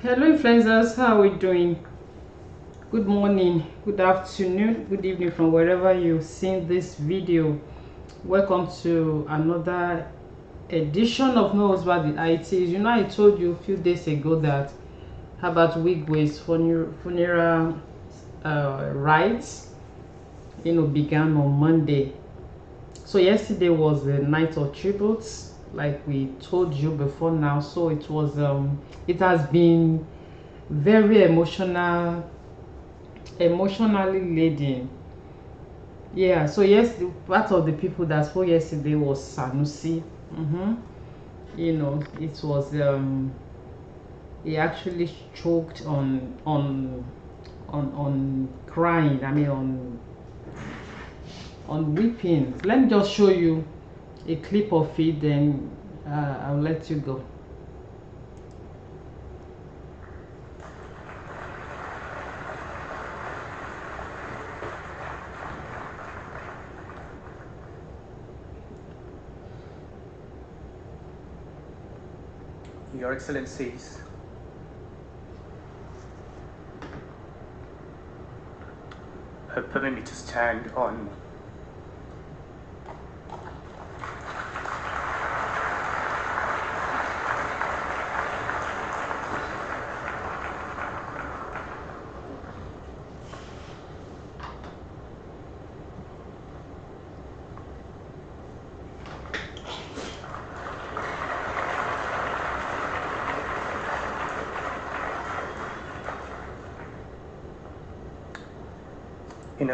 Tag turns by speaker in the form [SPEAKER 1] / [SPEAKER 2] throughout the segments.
[SPEAKER 1] Hello influencers, how are we doing? Good morning, good afternoon, good evening from wherever you've seen this video. Welcome to another edition of No Husband the ITs. I told you a few days ago that Herbert Wigwe's funeral rites began on Monday. So yesterday was the night of tributes, like we told you before now. So it has been very emotionally laden. Yeah, so yes, part of the people that spoke yesterday was Sanusi. It was he actually choked on crying. I mean on weeping. Let me just show you a clip of it, then I'll let you go.
[SPEAKER 2] Your Excellencies, permit me to stand on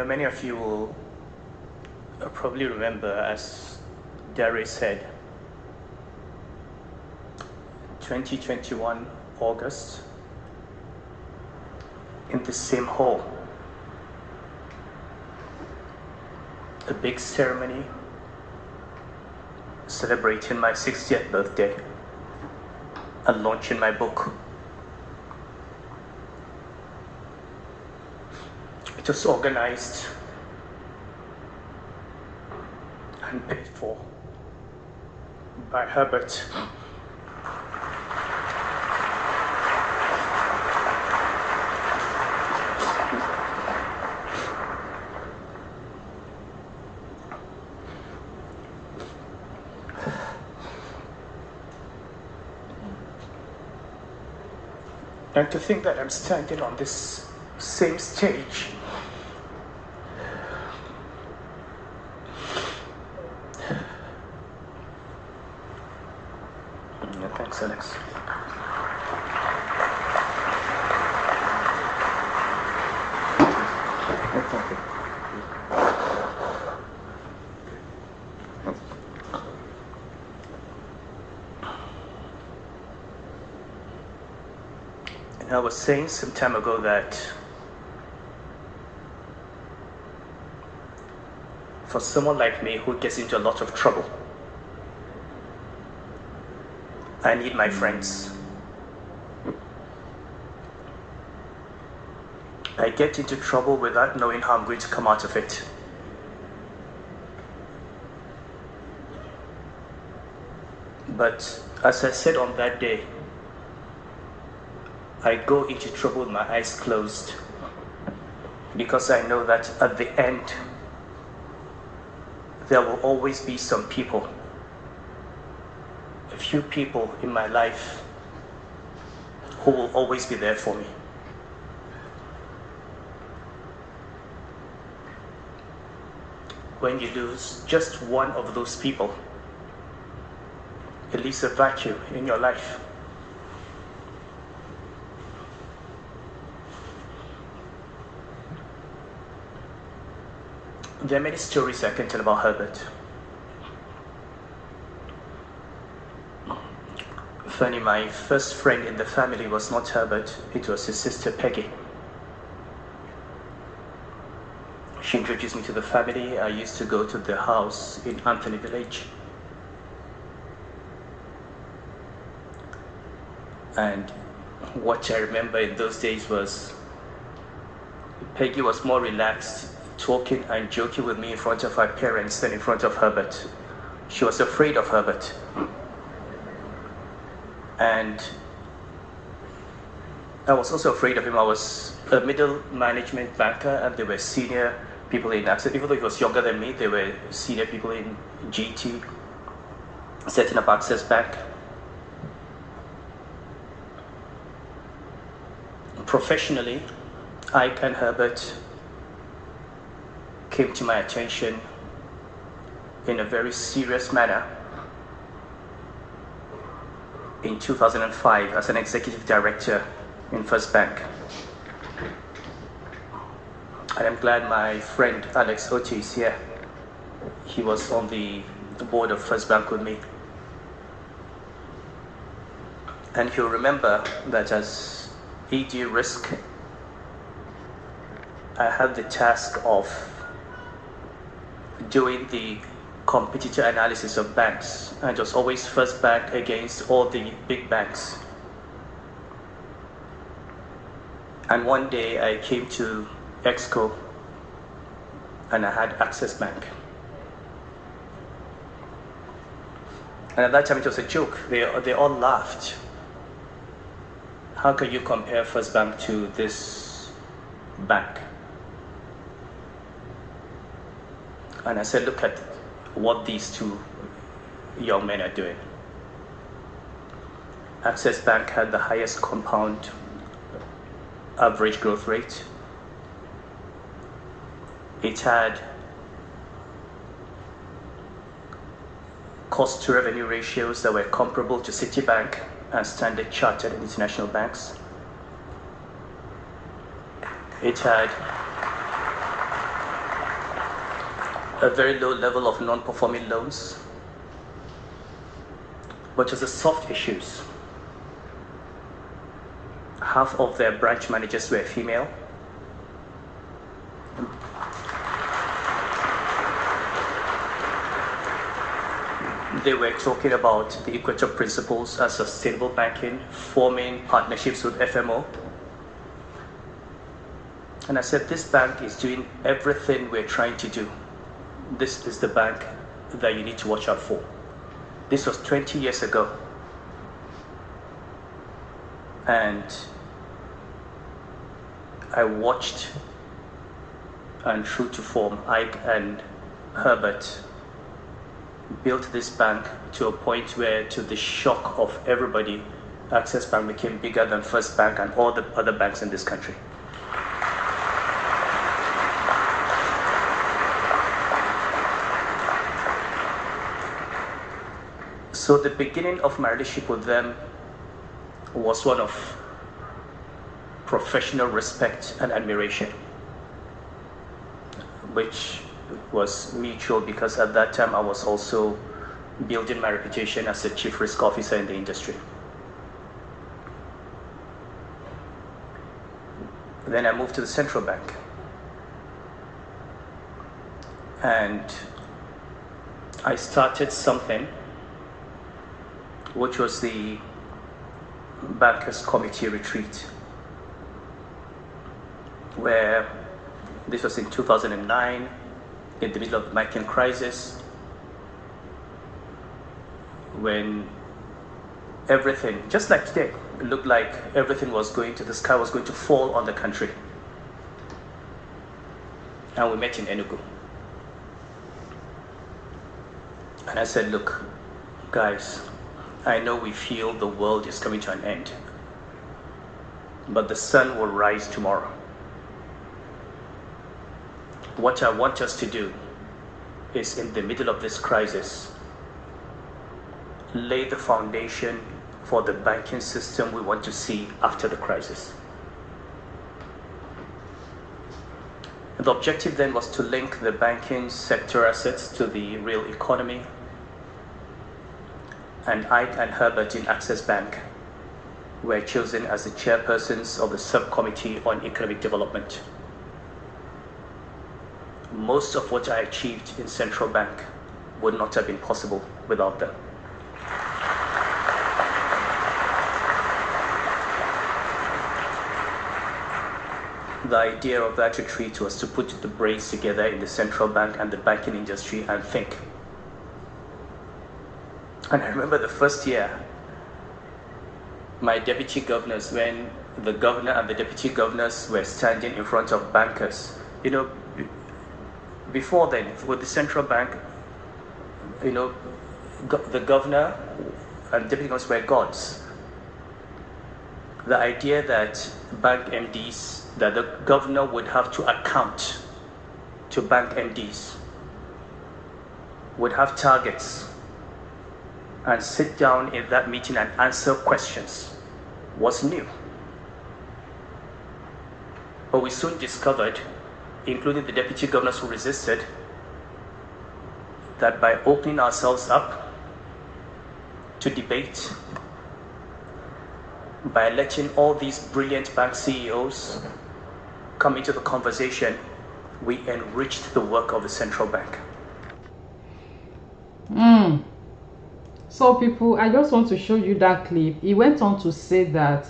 [SPEAKER 2] many of you will probably remember, as Derry said, 2021 August, in the same hall, a big ceremony celebrating my 60th birthday and launching my book. It was organized and paid for by Herbert. And to think that I'm standing on this same stage Thanks, Alex. And I was saying some time ago that for someone like me who gets into a lot of trouble, I need my friends. I get into trouble without knowing how I'm going to come out of it. But as I said on that day, I go into trouble with my eyes closed, because I know that at the end, there will always be some people, a few people in my life who will always be there for me. When you lose just one of those people, it leaves a vacuum in your life. There are many stories I can tell about Herbert. Funny, my first friend in the family was not Herbert, it was his sister Peggy. She introduced me to the family. I used to go to their house in Anthony Village. And what I remember in those days was Peggy was more relaxed, talking and joking with me in front of her parents than in front of Herbert. She was afraid of Herbert. And I was also afraid of him. I was a middle management banker, and there were senior people in Access. Even though he was younger than me, there were senior people in GT setting up Access Bank. Professionally, Ike and Herbert came to my attention in a very serious manner in 2005 as an executive director in First Bank. And I'm glad my friend Alex Oti is here. He was on the board of First Bank with me. And he'll remember that as ED Risk, I had the task of doing the competitor analysis of banks, and it was always First Bank against all the big banks. And one day I came to Exco and I had Access Bank. And at that time it was a joke. They all laughed. How can you compare First Bank to this bank? And I said, look at what these two young men are doing. Access Bank had the highest compound average growth rate. It had cost to revenue ratios that were comparable to Citibank and Standard Chartered and international banks. It had a very low level of non-performing loans, but it was the soft issues. Half of their branch managers were female. They were talking about the Equator Principles and sustainable banking, forming partnerships with FMO. And I said, this bank is doing everything we're trying to do. This is the bank that you need to watch out for. This was 20 years ago. And I watched, and true to form, Ike and Herbert built this bank to a point where, to the shock of everybody, Access Bank became bigger than First Bank and all the other banks in this country. So the beginning of my relationship with them was one of professional respect and admiration, which was mutual, because at that time I was also building my reputation as a chief risk officer in the industry. Then I moved to the central bank, and I started something which was the Bankers Committee Retreat, where this was in 2009, in the middle of the banking crisis, when everything, just like today, it looked like everything was going to, the sky was going to fall on the country. And we met in Enugu. And I said, look, guys, I know we feel the world is coming to an end, but the sun will rise tomorrow. What I want us to do is, in the middle of this crisis, lay the foundation for the banking system we want to see after the crisis. The objective then was to link the banking sector assets to the real economy. And Ike and Herbert in Access Bank were chosen as the chairpersons of the subcommittee on economic development. Most of what I achieved in Central Bank would not have been possible without them. The idea of that retreat was to put the brains together in the central bank and the banking industry and think. And I remember the first year, my deputy governors, when the governor and the deputy governors were standing in front of bankers. You know, before then, with the central bank, you know, the governor and deputy governors were gods. The idea that bank MDs, that the governor would have to account to bank MDs, would have targets, and sit down in that meeting and answer questions was new. But we soon discovered, including the deputy governors who resisted, that by opening ourselves up to debate, by letting all these brilliant bank CEOs come into the conversation, we enriched the work of the central bank.
[SPEAKER 1] So people, I just want to show you that clip. He went on to say that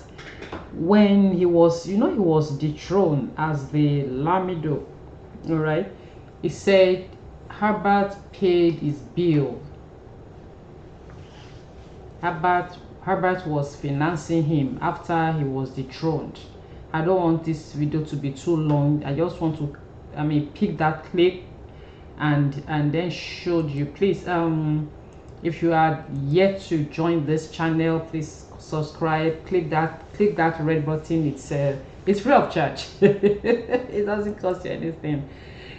[SPEAKER 1] when he was, he was dethroned as the Lamido, all right, he said Herbert paid his bill. Herbert was financing him after he was dethroned. I don't want this video to be too long. I just want to, pick that clip and then showed you. Please, if you are yet to join this channel, please subscribe. Click that red button. It's free of charge. It doesn't cost you anything.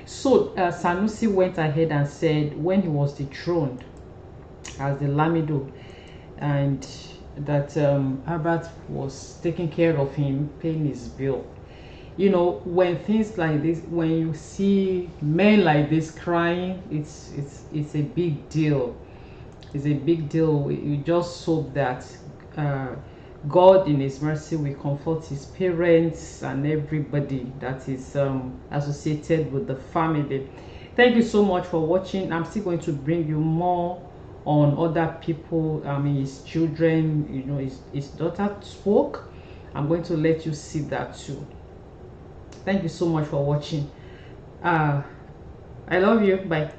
[SPEAKER 1] So Sanusi went ahead and said when he was dethroned as the Lamido, and that Herbert was taking care of him, paying his bill. You know, when things like this, when you see men like this crying, it's a big deal. It's a big deal. We just hope that God in his mercy will comfort his parents and everybody that is associated with the family. Thank you so much for watching. I'm still going to bring you more on other people. His children, his daughter spoke. I'm going to let you see that too. Thank you so much for watching. I love you. Bye.